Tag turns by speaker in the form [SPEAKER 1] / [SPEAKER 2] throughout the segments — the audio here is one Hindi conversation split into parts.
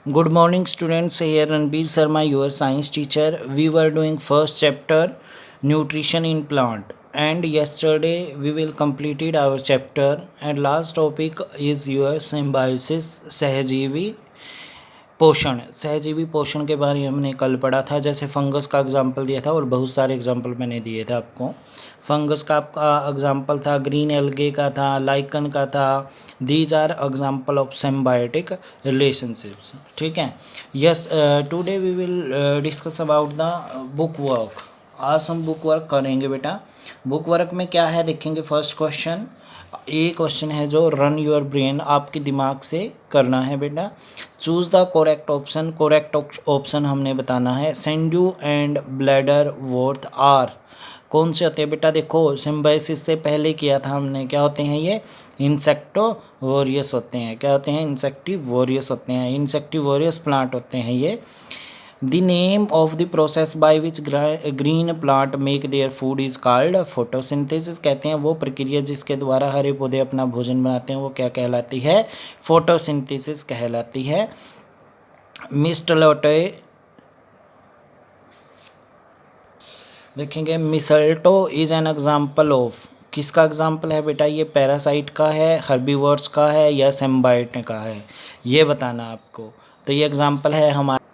[SPEAKER 1] Good morning, students. Here Ranbir Sharma, your science teacher. We were doing first chapter, nutrition in plant, and yesterday we will completed our chapter. And last topic is your symbiosis, सहजीवी पोषण। सहजीवी पोषण के बारे में हमने कल पढ़ा था, जैसे फंगस का एग्जाम्पल दिया था और बहुत सारे एग्जाम्पल मैंने दिए थे आपको। फंगस का आपका एग्जाम्पल था, ग्रीन एल्गे का था, लाइकन का था। These are example of symbiotic relationships. ठीक है। Yes, today we will discuss about the book work. आज हम बुक वर्क करेंगे बेटा। बुक वर्क में क्या है देखेंगे। फर्स्ट क्वेश्चन, ये क्वेश्चन है जो रन योर ब्रेन, आपके दिमाग से करना है बेटा। Choose the correct option. Correct option हमने बताना है। सेंड्यू एंड ब्लैडर वॉर्थ आर कौन से होते हैं बेटा। देखो, सिम्बायोसिस से पहले किया था हमने, क्या होते हैं ये, इंसेक्टिवोरियस होते हैं। क्या होते हैं, इंसेक्टिवोरियस होते हैं। इंसेक्टिवोरियस प्लांट होते हैं ये। The name of the process by which green plant make their food is called photosynthesis. कहते हैं वो प्रक्रिया जिसके द्वारा हरे पौधे अपना भोजन बनाते हैं वो क्या कहलाती है, फोटोसिंथेसिस कहलाती है। मिस्टलोटे देखेंगे, मिसल्टो इज एन एग्जाम्पल ऑफ, किसका एग्जाम्पल है बेटा, ये पैरासाइट का है, हर्बीवोर्स का है या सिम्बायोट का है, ये बताना आपको। तो ये एग्जाम्पल है हमारा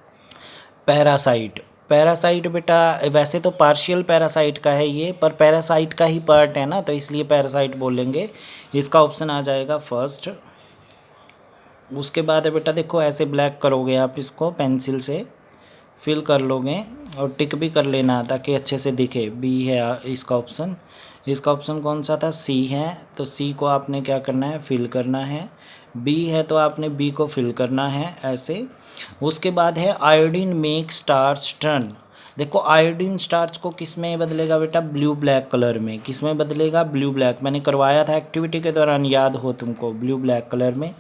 [SPEAKER 1] पैरासाइट। पैरासाइट बेटा वैसे तो पार्शियल पैरासाइट का है ये, पर पैरासाइट का ही पार्ट है ना, तो इसलिए पैरासाइट बोलेंगे। इसका ऑप्शन आ जाएगा फर्स्ट। उसके बाद है बेटा, देखो ऐसे ब्लैक करोगे आप, इसको पेंसिल से फिल कर लोगे और टिक भी कर लेना ताकि अच्छे से दिखे। बी है इसका ऑप्शन। इसका ऑप्शन कौन सा था, सी है, तो सी को आपने क्या करना है, फिल करना है। बी है तो आपने बी को फिल करना है ऐसे। उसके बाद है आयोडीन मेक स्टार्च टर्न। देखो आयोडीन स्टार्च को किस में बदलेगा बेटा, ब्लू ब्लैक कलर में। किस में बदलेगा, ब्लू ब्लैक। मैंने करवाया था एक्टिविटी के दौरान, याद हो तुमको, ब्लू ब्लैक कलर में।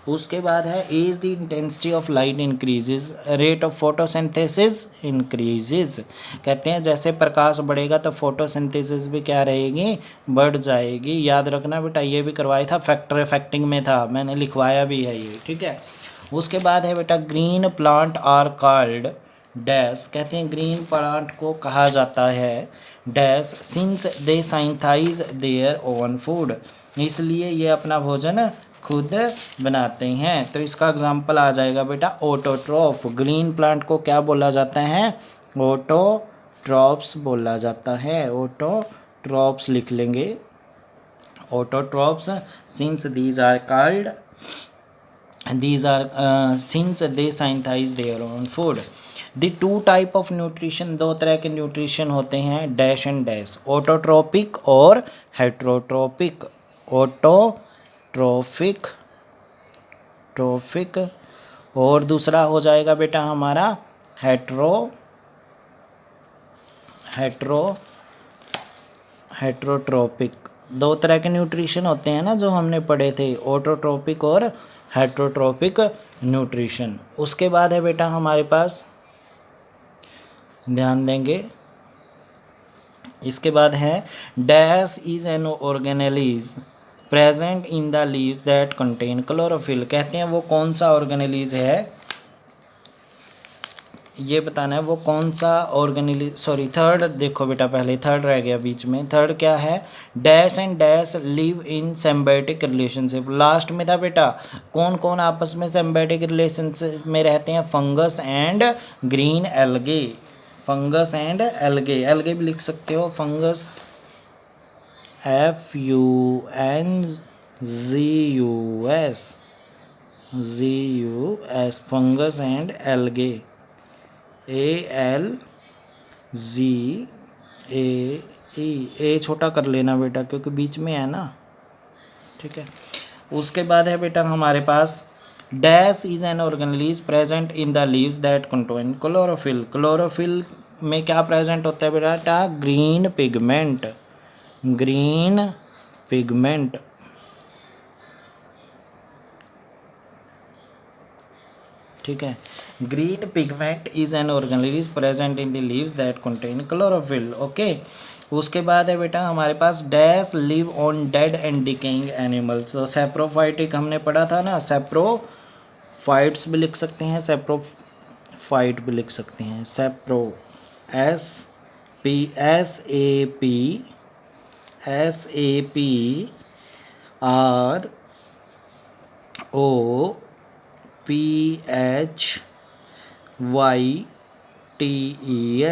[SPEAKER 1] उसके बाद है as the intensity of light increases rate of photosynthesis increases. कहते हैं जैसे प्रकाश बढ़ेगा तो फोटोसिंथेसिस भी क्या रहेगी, बढ़ जाएगी। याद रखना बेटा, ये भी करवाया था, फैक्टर इफेक्टिंग में था, मैंने लिखवाया भी है ये। ठीक है। उसके बाद है बेटा, green plant are called dash. कहते हैं ग्रीन प्लांट को कहा जाता है dash since they synthesize their own food, इसलिए ये अपना भोजन खुद बनाते हैं। तो इसका एग्जाम्पल आ जाएगा बेटा ऑटोट्रॉफ। ग्रीन प्लांट को क्या बोला जाता है, ऑटोट्रॉप्स बोला जाता है। ऑटोट्रॉप्स लिख लेंगे, autotrophs since these are called since they synthesize their own food. The two type of nutrition, दो तरह के न्यूट्रिशन होते हैं, डैश एंड डैश, ऑटोट्रोपिक और हेट्रोट्रोपिक। ऑटोट्रोफिक ट्रोफिक और दूसरा हो जाएगा बेटा हमारा हेट्रोट्रोपिक। दो तरह के न्यूट्रिशन होते हैं ना जो हमने पढ़े थे, ऑटोट्रोपिक और हेट्रोट्रोपिक न्यूट्रिशन। उसके बाद है बेटा हमारे पास, ध्यान देंगे, इसके बाद है dash is an organelles present in the leaves that contain chlorophyll. कहते हैं वो कौन सा ऑर्गेनेलिज है, ये बताना है वो कौन सा ऑर्गेनेलिज। सॉरी थर्ड देखो बेटा, पहले थर्ड रह गया बीच में। थर्ड क्या है, dash and dash live in symbiotic relationship. Last में था बेटा कौन कौन आपस में सिम्बायोटिक रिलेशनशिप में रहते हैं, fungus and green algae. Fungus and algae, algae भी लिख सकते हो, fungus FUNGUS fungus and algae, ALGAE। छोटा कर लेना बेटा क्योंकि बीच में है ना। ठीक है। उसके बाद है बेटा हमारे पास dash is an organelles present in the leaves that contain chlorophyll. Chlorophyll में क्या प्रेजेंट होता है बेटा, ग्रीन पिगमेंट। ठीक है। Green pigment is an organelles present in the leaves that contain chlorophyll. Okay. उसके बाद है बेटा हमारे पास dash live on dead and decaying animals. तो सैप्रोफाइटिक हमने पढ़ा था ना, सैप्रोफाइटिक फाइट्स भी लिख सकते हैं, सेप्रोफाइट भी लिख सकते हैं। सेप्रो SAPROPHYTES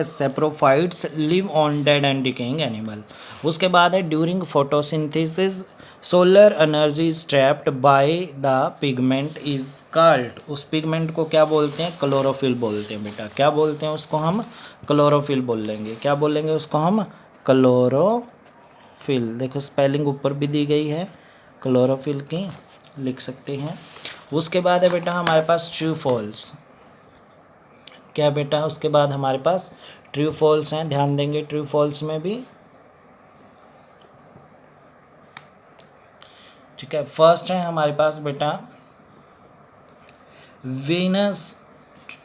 [SPEAKER 1] saprophytes live on dead and decaying animal. उसके बाद है during photosynthesis solar energy is trapped by the pigment is called. उस पिगमेंट को क्या बोलते हैं? क्लोरोफिल बोलते हैं बेटा। क्या बोलते हैं उसको? हम क्लोरोफिल बोल लेंगे। क्या बोलेंगे उसको? हम क्लोरोफिल। देखो स्पेलिंग ऊपर भी दी गई है क्लोरोफिल की, लिख सकते हैं। उसके बाद है बेटा हमारे पास ट्रू फॉल्स। क्या बेटा? उसके बाद हमारे पास ट्रू फॉल्स हैं, ध्यान देंगे ट्रू फॉल्स में भी। ठीक है, फर्स्ट है हमारे पास बेटा वीनस,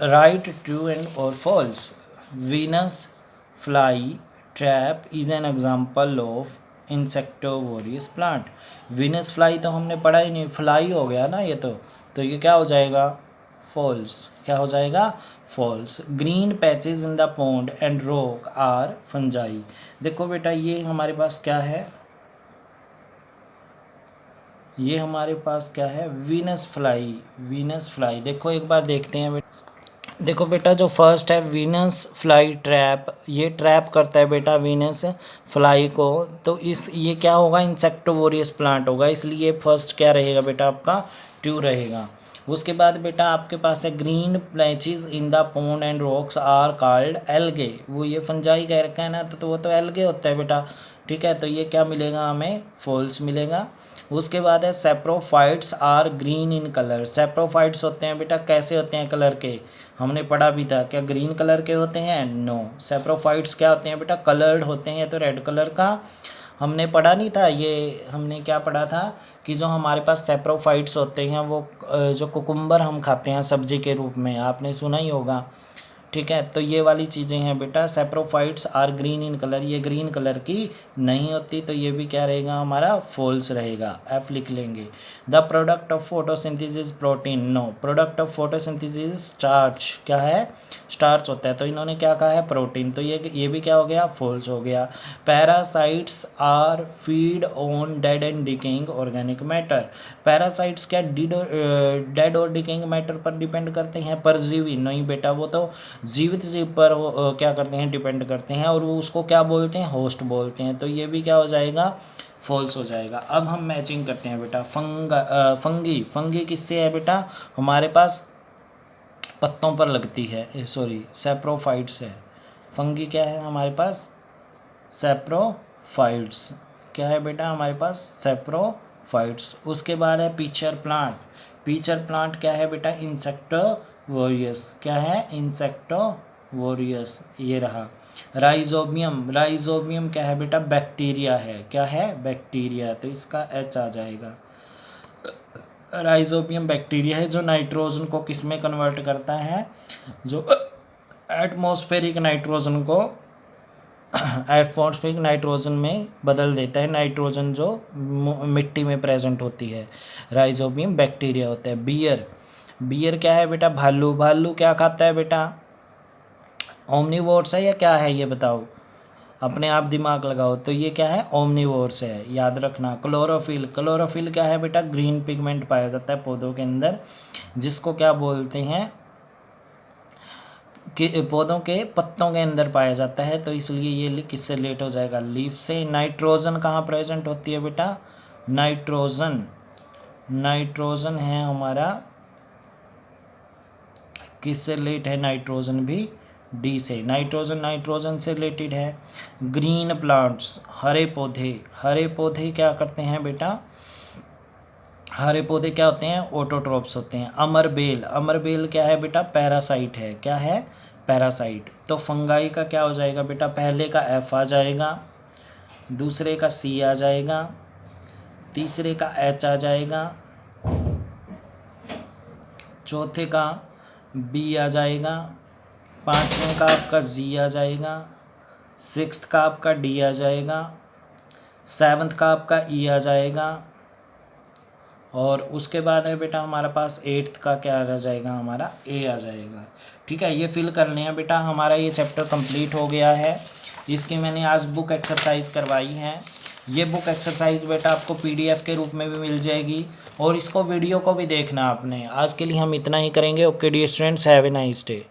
[SPEAKER 1] राइट ट्रू एंड और false. Venus fly trap is an example of insectivorous plant. Venus fly तो हमने पढ़ा ही नहीं, फ्लाई हो गया ना ये तो ये क्या हो जाएगा? फॉल्स। क्या हो जाएगा? False. Green patches in the pond and rock are fungi. देखो बेटा ये हमारे पास क्या है? ये हमारे पास क्या है? Venus fly. वीनस फ्लाई देखो एक बार देखते हैं बेटा। देखो बेटा जो फर्स्ट है वीनस फ्लाई ट्रैप, ये ट्रैप करता है बेटा वीनस फ्लाई को। तो ये क्या होगा? इंसेक्टोवोरियस प्लांट होगा, इसलिए फर्स्ट क्या रहेगा बेटा आपका? ट्रू रहेगा। उसके बाद बेटा आपके पास है green patches in the pond and rocks are called algae. वो ये फंजाई कह रखा है ना, तो वो तो एल्गे होता है बेटा। ठीक है, तो ये क्या मिलेगा हमें? फॉल्स मिलेगा। उसके बाद है saprophytes are green in colour. Saprophytes होते हैं बेटा कैसे होते हैं? कलर के। हमने पढ़ा भी था, क्या ग्रीन कलर के होते हैं? नो। सेप्रोफाइट्स क्या होते हैं बेटा? कलर्ड होते हैं। तो रेड कलर का हमने पढ़ा नहीं था ये? हमने क्या पढ़ा था कि जो हमारे पास सेप्रोफाइट्स होते हैं वो जो कुकुम्बर हम खाते हैं सब्जी के रूप में, आपने सुना ही होगा। ठीक है, तो ये वाली चीज़ें हैं बेटा। Saprophytes are green in colour, ये ग्रीन कलर की नहीं होती, तो ये भी क्या रहेगा हमारा? फॉल्स रहेगा। एफ लिख लेंगे। The product of photosynthesis protein. No. Product of photosynthesis starch. क्या है? स्टार्च होता है, तो इन्होंने क्या कहा है? प्रोटीन। तो ये भी क्या हो गया? फॉल्स हो गया। Parasites are feed on dead and decaying organic matter. Parasites क्या डेड और डिकेइंग मैटर पर डिपेंड करते हैं? परजीवी नहीं बेटा, वो तो जीवित जीव पर क्या करते हैं? डिपेंड करते हैं, और वो उसको क्या बोलते हैं? होस्ट बोलते हैं। तो ये भी क्या हो जाएगा? फॉल्स हो जाएगा। अब हम मैचिंग करते हैं बेटा। फंगी किससे है बेटा? हमारे पास पत्तों पर लगती है, सॉरी सेप्रोफाइट्स है। फंगी क्या है हमारे पास? सेप्रोफाइट्स। क्या है बेटा हमारे पास? सेप्रोफाइट्स। उसके बाद है पीचर प्लांट। पीचर प्लांट क्या है बेटा? इंसेक्टोवोरियस। क्या है? इंसेक्टोवोरियस, ये रहा। राइजोबियम। राइजोबियम क्या है बेटा? बैक्टीरिया है। क्या है? बैक्टीरिया, तो इसका एच आ जाएगा। राइजोबियम बैक्टीरिया है जो नाइट्रोजन को किस में कन्वर्ट करता है? जो एटमॉस्फेरिक नाइट्रोजन को एटमॉस्फेरिक नाइट्रोजन में बदल देता है, नाइट्रोजन जो मिट्टी में प्रेजेंट होती है। राइजोबियम बैक्टीरिया होता है। बियर। बियर क्या है बेटा? भालू। भालू क्या खाता है बेटा? ओमनीवोर्स है या क्या है ये बताओ? अपने आप दिमाग लगाओ। तो ये क्या है? ओमनीवोर्स है, याद रखना। क्लोरोफिल। क्लोरोफिल क्या है बेटा? ग्रीन पिगमेंट पाया जाता है पौधों के अंदर, जिसको क्या बोलते हैं? कि पौधों के पत्तों के अंदर पाया जाता है, तो इसलिए ये किससे रिलेट हो जाएगा? लीफ से। नाइट्रोजन कहाँ प्रेजेंट होती है बेटा? नाइट्रोजन। नाइट्रोजन है हमारा किससे रिलेट है? नाइट्रोजन भी डी से। नाइट्रोजन से रिलेटेड है। ग्रीन प्लांट्स, हरे पौधे। हरे पौधे क्या करते हैं बेटा? हरे पौधे क्या होते हैं? ऑटोट्रोप्स होते हैं। अमरबेल। अमरबेल क्या है बेटा? पैरासाइट है। क्या है? पैरासाइट। तो फंगाई का क्या हो जाएगा बेटा? पहले का एफ आ जाएगा, दूसरे का सी आ जाएगा, तीसरे का एच आ जाएगा, चौथे का बी आ जाएगा, पाँचवें का आपका जी आ जाएगा, सिक्स्थ का आपका डी आ जाएगा, सेवन्थ का आपका ई आ जाएगा, और उसके बाद है बेटा हमारे पास 8th का क्या आ जाएगा, हमारा ए आ जाएगा। ठीक है, ये फिल कर लें बेटा। हमारा ये चैप्टर कंप्लीट हो गया है। इसकी मैंने आज बुक एक्सरसाइज करवाई है। ये बुक एक्सरसाइज बेटा आपको PDF के रूप में भी मिल जाएगी और इसको वीडियो को भी देखना आपने। आज के लिए हम इतना ही करेंगे। Okay dear students, have a nice day.